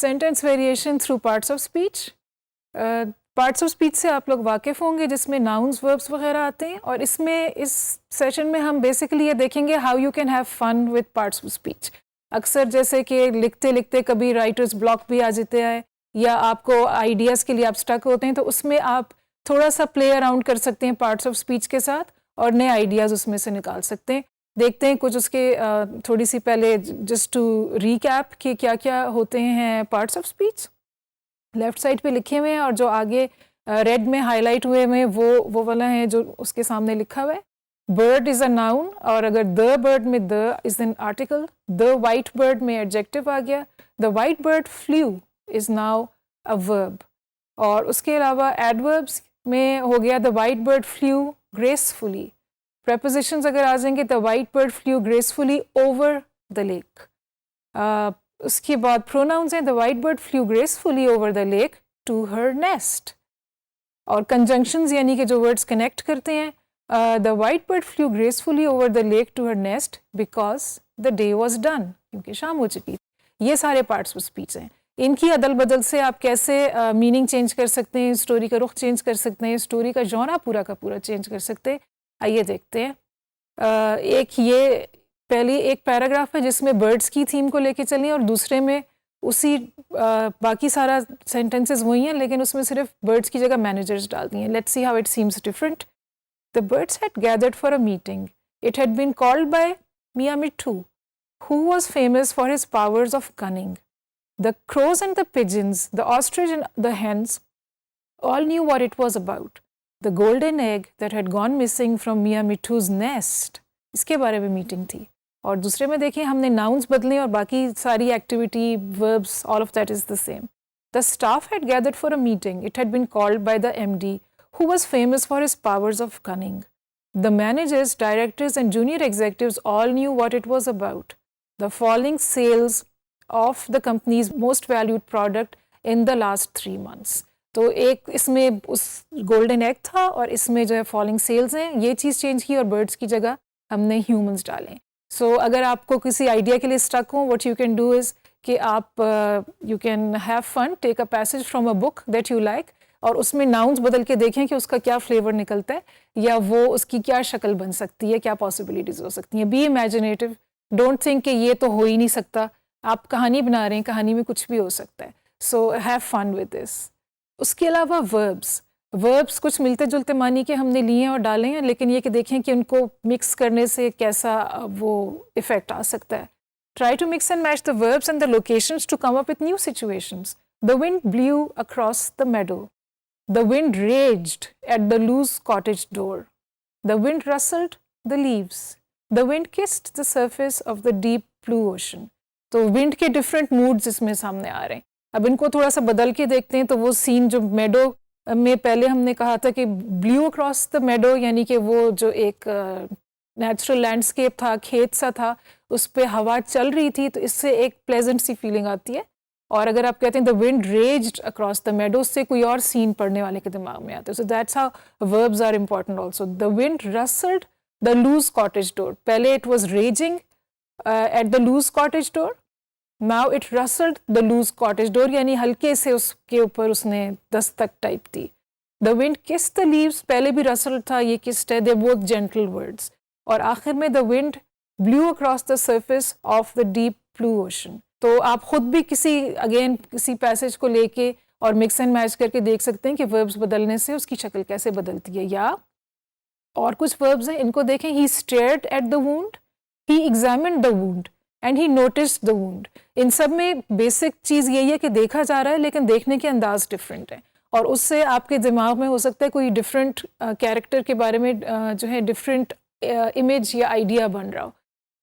Sentence variation through parts of speech. Parts of speech से आप लोग वाकिफ़ होंगे जिसमें नाउन्स वर्ब्स वगैरह आते हैं, और इसमें इस सेशन में हम बेसिकली ये देखेंगे how you can have fun with parts of speech. अक्सर जैसे कि लिखते लिखते कभी राइटर्स ब्लॉक भी आ जाते हैं, या आपको आइडियाज़ के लिए आप स्टक होते हैं, तो उसमें आप थोड़ा सा प्ले अराउंड कर सकते हैं पार्ट्स ऑफ स्पीच के साथ और नए आइडियाज़ उसमें से निकाल सकते हैं। देखते हैं कुछ उसके थोड़ी सी पहले जस्ट टू रीकैप कि क्या क्या होते हैं parts of speech. Left side पे लिखे हुए हैं, और जो आगे रेड में हाईलाइट हुए हैं वो वाला है जो उसके सामने लिखा हुआ है। बर्ड इज़ अ नाउन, और अगर द बर्ड में the is an article, the white bird में एडजेक्टिव आ गया, the white bird flew is now a verb. और उसके अलावा एडवर्ब्स में हो गया the white bird flew gracefully. Prepositions अगर आ जाएंगे, the white bird flew gracefully over the lake. उसके बाद प्रोनाउंस हैं, the white bird flew gracefully over the lake to her nest. और कंजंक्शंस यानी कि जो वर्ड्स कनेक्ट करते हैं, the white bird flew gracefully over the lake to her nest because the day was done, क्योंकि शाम हो चुकी। ये सारे पार्ट्स ऑफ स्पीच हैं। इनकी अदल बदल से आप कैसे मीनिंग चेंज कर सकते हैं, स्टोरी का रुख चेंज कर सकते हैं, स्टोरी का जॉनरा पूरा का पूरा चेंज कर सकते हैं। आइए देखते हैं। एक ये पहली एक पैराग्राफ है जिसमें बर्ड्स की थीम को लेके चलें, और दूसरे में उसी बाकी सारा सेंटेंसेस वही हैं, लेकिन उसमें सिर्फ बर्ड्स की जगह मैनेजर्स डाल दिए हैं। Let's see how it seems different. The birds had gathered for a meeting. It had been called by Miyan Mitthu, who was famous for his powers of cunning. The crows and the pigeons, the ostrich and the hens, all knew what it was about. The golden egg that had gone missing from Mia Mithu's nest. इसके बारे में meeting थी। और दूसरे में देखें हमने nouns बदले और बाकी सारी activity, verbs, all of that is the same. The staff had gathered for a meeting. It had been called by the MD, who was famous for his powers of cunning. The managers, directors, and junior executives all knew what it was about. The falling sales of the company's most valued product in the last 3 months. तो एक इसमें उस golden egg था, और इसमें जो है falling sales हैं, ये चीज़ चेंज की, और बर्ड्स की जगह हमने ह्यूमंस डालें। सो अगर आपको किसी आइडिया के लिए स्टक हो, what you can do is कि आप you can have fun, take a passage from a book that you like, और उसमें नाउन्स बदल के देखें कि उसका क्या फ्लेवर निकलता है, या वो उसकी क्या शक्ल बन सकती है, क्या पॉसिबिलिटीज़ हो सकती हैं। बी इमेजिनेटिव, डोंट थिंक कि ये तो हो ही नहीं सकता। आप कहानी बना रहे हैं, कहानी में कुछ भी हो सकता है। So have fun with this. उसके अलावा वर्ब्स कुछ मिलते जुलते मानी के हमने लिए हैं और डाले हैं, लेकिन ये कि देखें कि उनको मिक्स करने से कैसा वो इफ़ेक्ट आ सकता है। Try to mix and match the verbs and the locations to come up with new situations. The wind blew across the meadow. The wind raged at the loose cottage door. The wind rustled the leaves. The wind kissed the surface of the deep blue ocean. तो wind के different moods इसमें सामने आ रहे हैं। अब इनको थोड़ा सा बदल के देखते हैं, तो वो सीन जो मेडो में पहले हमने कहा था कि ब्लू अक्रॉस द मेडो, यानी कि वो जो एक नेचुरल लैंडस्केप था, खेत सा था, उस पर हवा चल रही थी, तो इससे एक प्लेजेंट सी फीलिंग आती है। और अगर आप कहते हैं the wind raised across the मेडो, से कोई और सीन पढ़ने वाले के दिमाग में आता है। So that's how verbs are important also. The wind rustled the loose cottage door. पहले it was raging at the loose cottage door, now it rustled the loose cottage door, यानी हल्के से उसके ऊपर उसने दस्तक टाइप दी। The wind kiss the leaves, पहले भी रसल्ड था, ये किस्ड है, दे बोथ जेंटल वर्ड्स। और आखिर में the wind blew across the surface of the deep blue ocean. तो आप खुद भी किसी पैसेज को लेके और मिक्स एंड मैच करके देख सकते हैं कि वर्ब्स बदलने से उसकी शक्ल कैसे बदलती है। या और कुछ वर्ब्स हैं, इनको देखें। He stared at the wound, he examined the wound and he noticed the wound. इन सब में बेसिक चीज़ यही है कि देखा जा रहा है, लेकिन देखने के अंदाज डिफरेंट है, और उससे आपके दिमाग में हो सकता है कोई डिफरेंट कैरेक्टर के बारे में जो है डिफरेंट इमेज या आइडिया बन रहा हो।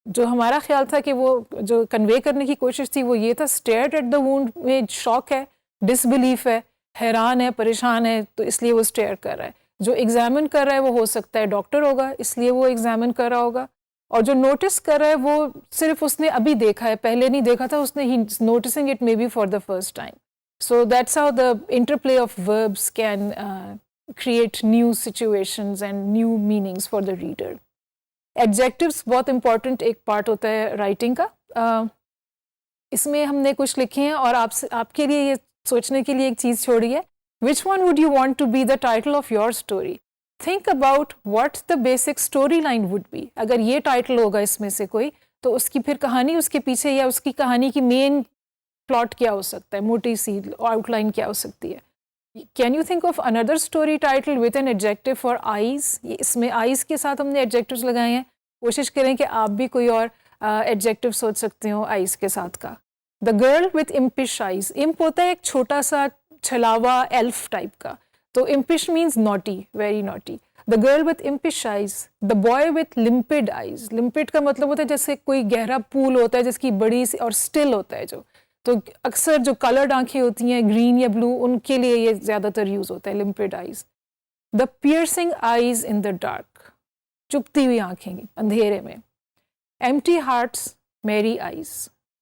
जो हमारा ख्याल था कि वो जो कन्वे करने की कोशिश थी वो ये था, स्टेयर्ड एट द वुंड में शॉक है, डिसबिलीफ है, हैरान है, परेशान है, तो इसलिए वो स्टेयर कर रहा है। जो एग्जामिन कर रहा है वो हो सकता है डॉक्टर होगा, इसलिए वो एग्जामिन कर रहा होगा। और जो नोटिस कर रहा है वो सिर्फ उसने अभी देखा है, पहले नहीं देखा था उसने, he noticing it may be for the first time. So that's how the interplay of verbs can create new situations and new meanings for the reader. Adjectives बहुत important एक पार्ट होता है राइटिंग का। इसमें हमने कुछ लिखे हैं और आपके लिए ये सोचने के लिए एक चीज़ छोड़ी है, which one would you want to be the title of your story? Think about what the basic story line would be. अगर ये टाइटल होगा इसमें से कोई, तो उसकी फिर कहानी उसके पीछे या उसकी कहानी की मेन प्लॉट क्या हो सकता है, मोटी सी आउटलाइन क्या हो सकती है। Can you think of another story title with an adjective for eyes? इसमें आईज के साथ हमने एडजेक्टिव्स लगाए हैं, कोशिश करें कि आप भी कोई और एडजेक्टिव सोच सकते हो आईज के साथ का। The girl with impish eyes, imp होता है एक छोटा सा छलावा एल्फ टाइप का, तो impish means naughty, very naughty. The girl with impish eyes, the boy with limpid eyes, limpid का मतलब होता है जैसे कोई गहरा पूल होता है जिसकी बड़ी सी और स्टिल होता है जो, तो अक्सर जो कलर्ड आंखें होती हैं ग्रीन या ब्लू, उनके लिए ये ज़्यादातर यूज़ होता है limpid eyes. The piercing eyes in the dark, चुभती हुई आंखें अंधेरे में। एम्प्टी हार्ट्स मैरी आईज,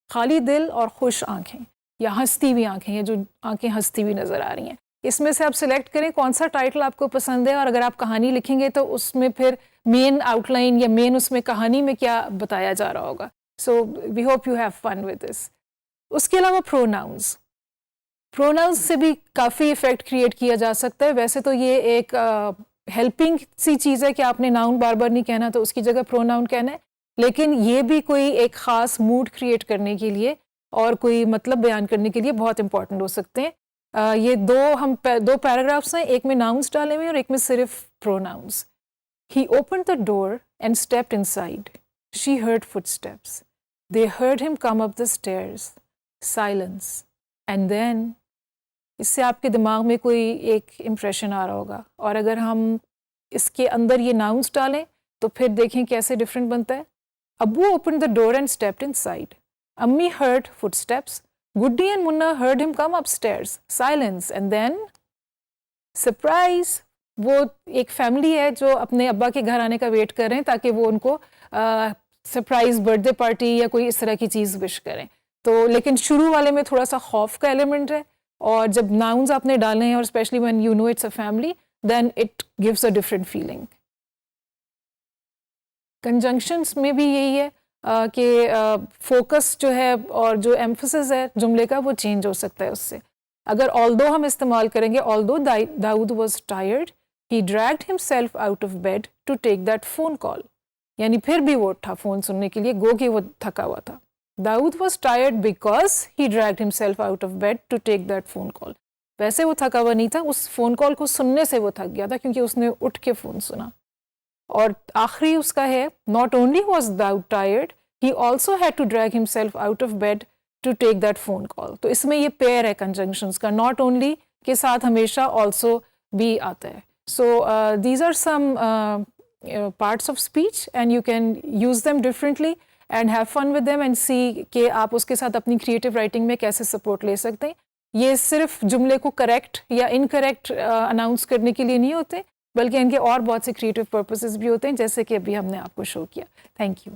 खाली दिल और खुश आंखें या हंसती हुई आंखें, ये जो आंखें हंसती हुई नज़र आ रही हैं। इसमें से आप सिलेक्ट करें कौन सा टाइटल आपको पसंद है, और अगर आप कहानी लिखेंगे तो उसमें फिर मेन आउटलाइन या मेन उसमें कहानी में क्या बताया जा रहा होगा। So we hope you have fun with this. उसके अलावा प्रोनाउंस, प्रोनाउंस से भी काफ़ी इफ़ेक्ट क्रिएट किया जा सकता है। वैसे तो ये एक हेल्पिंग सी चीज़ है कि आपने नाउन बार बार नहीं कहना, तो उसकी जगह प्रोनाउन कहना है, लेकिन ये भी कोई एक ख़ास मूड क्रिएट करने के लिए और कोई मतलब बयान करने के लिए बहुत इंपॉर्टेंट हो सकते हैं। ये दो पैराग्राफ्स हैं, एक में नाउन्स डाले हुए हैं और एक में सिर्फ pronouns. He opened the door and stepped inside, she heard footsteps, they heard him come up the stairs, silence, and then. इससे आपके दिमाग में कोई एक इम्प्रेशन आ रहा होगा, और अगर हम इसके अंदर ये नाउन्स डालें तो फिर देखें कैसे डिफरेंट बनता है। अब्बू opened the door and stepped inside, अम्मी heard footsteps, Guddi and Munna heard him come upstairs, silence, and then surprise. वो एक फैमिली है जो अपने अब्बा के घर आने का वेट कर रहे हैं ताकि वो उनको सरप्राइज बर्थडे पार्टी या कोई इस तरह की चीज़ विश करें। तो लेकिन शुरू वाले में थोड़ा सा खौफ का एलिमेंट है, और जब नाउन्स आपने डाले हैं और specially when you know it's a family, then it gives a different feeling. Conjunctions में भी यही है कि फोकस जो है और जो एम्फसिस है जुमले का वो चेंज हो सकता है उससे। अगर ऑल्दो हम इस्तेमाल करेंगे, although Dawood was tired he dragged himself out of bed to take that phone call, यानी फिर भी वो उठा फ़ोन सुनने के लिए, गो कि वो थका हुआ था। Dawood was tired because he dragged himself out of bed to take that phone call, वैसे वो थका हुआ नहीं था, उस फ़ोन कॉल को सुनने से वो थक गया था क्योंकि उसने उठ के फ़ोन सुना। और आखिरी उसका है, not only was Dawood tired he also had to drag himself out of bed to take that phone call. तो इसमें ये पेयर है कंजंक्शंस का, नॉट ओनली के साथ हमेशा ऑल्सो भी आता है। So these are some parts of speech and you can use them differently and have fun with them and see कि आप उसके साथ अपनी क्रिएटिव राइटिंग में कैसे सपोर्ट ले सकते हैं। ये सिर्फ जुमले को करेक्ट या इनकरेक्ट अनाउंस करने के लिए नहीं होते, बल्कि इनके और बहुत से क्रिएटिव पर्पसेस भी होते हैं, जैसे कि अभी हमने आपको शो किया। Thank you.